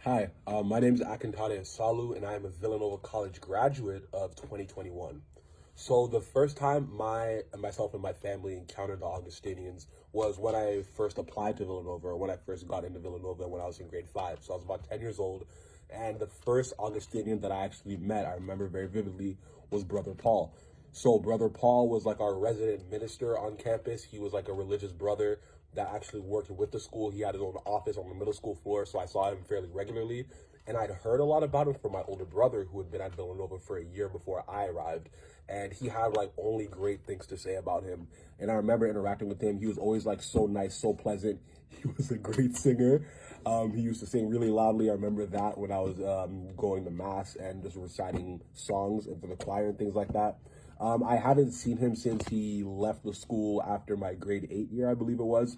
Hi, my name is Akintade Asalu, and I am a Villanova College graduate of 2021. So the first time myself and my family encountered the Augustinians was when I first applied to Villanova, or when I first got into Villanova when I was in grade 5. So I was about 10 years old, and the first Augustinian that I actually met, I remember very vividly, was Brother Paul. So Brother Paul was like our resident minister on campus. He was like a religious brother that actually worked with the school. He had his own office on the middle school floor, so I saw him fairly regularly. And I'd heard a lot about him from my older brother who had been at Villanova for a year before I arrived. And he had like only great things to say about him. And I remember interacting with him. He was always like so nice, so pleasant. He was a great singer. He used to sing really loudly. I remember that when I was going to mass and just reciting songs and for the choir and things like that. I haven't seen him since he left the school after my grade 8 year, I believe it was.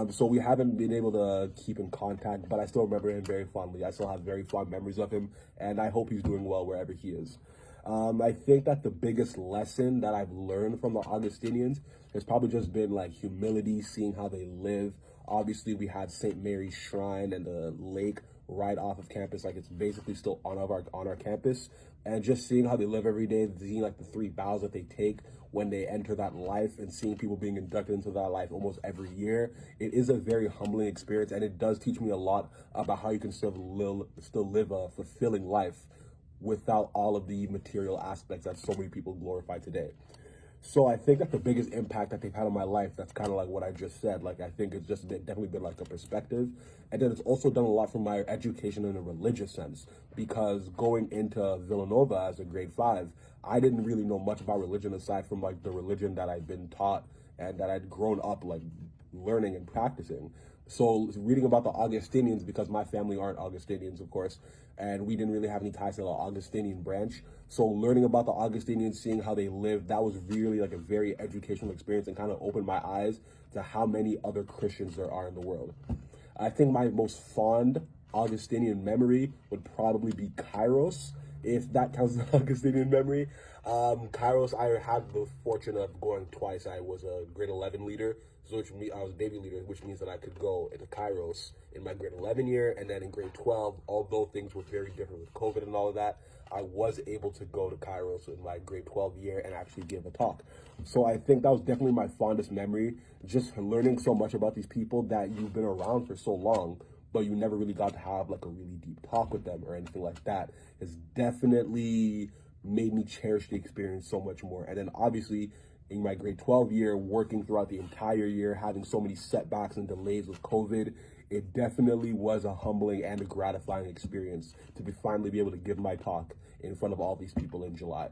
So we haven't been able to keep in contact, but I still remember him very fondly. I still have very fond memories of him, and I hope he's doing well wherever he is. I think that the biggest lesson that I've learned from the Augustinians has probably just been like humility, seeing how they live. Obviously, we had St. Mary's Shrine and the lake right off of campus, like it's basically still on our campus, and just seeing how they live every day, seeing like the 3 vows that they take when they enter that life, and seeing people being inducted into that life almost every year. It is a very humbling experience, and it does teach me a lot about how you can still live a fulfilling life without all of the material aspects that so many people glorify today. So I think that the biggest impact that they've had on my life, that's kind of like what I just said. Like, I think it's just definitely been like a perspective. And then it's also done a lot for my education in a religious sense, because going into Villanova as a grade 5, I didn't really know much about religion aside from like the religion that I'd been taught and that I'd grown up like learning and practicing. So reading about the Augustinians, because my family aren't Augustinians, of course, and we didn't really have any ties to the Augustinian branch. So learning about the Augustinians, seeing how they lived, that was really like a very educational experience and kind of opened my eyes to how many other Christians there are in the world. I think my most fond Augustinian memory would probably be Kairos, if that counts as an Augustinian memory. Kairos, I had the fortune of going twice. I was a grade 11 leader, so I was a baby leader, which means that I could go into Kairos in my grade 11 year, and then in grade 12, although things were very different with COVID and all of that, I was able to go to Kairos in my grade 12 year and actually give a talk. So I think that was definitely my fondest memory, just learning so much about these people that you've been around for so long, but you never really got to have like a really deep talk with them or anything like that, has definitely made me cherish the experience so much more. And then obviously in my grade 12 year, working throughout the entire year, having so many setbacks and delays with COVID, it definitely was a humbling and a gratifying experience to finally be able to give my talk in front of all these people in July.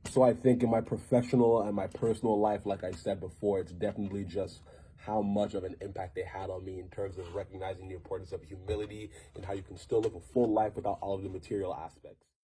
So I think in my professional and my personal life, like I said before, it's definitely just how much of an impact they had on me in terms of recognizing the importance of humility and how you can still live a full life without all of the material aspects.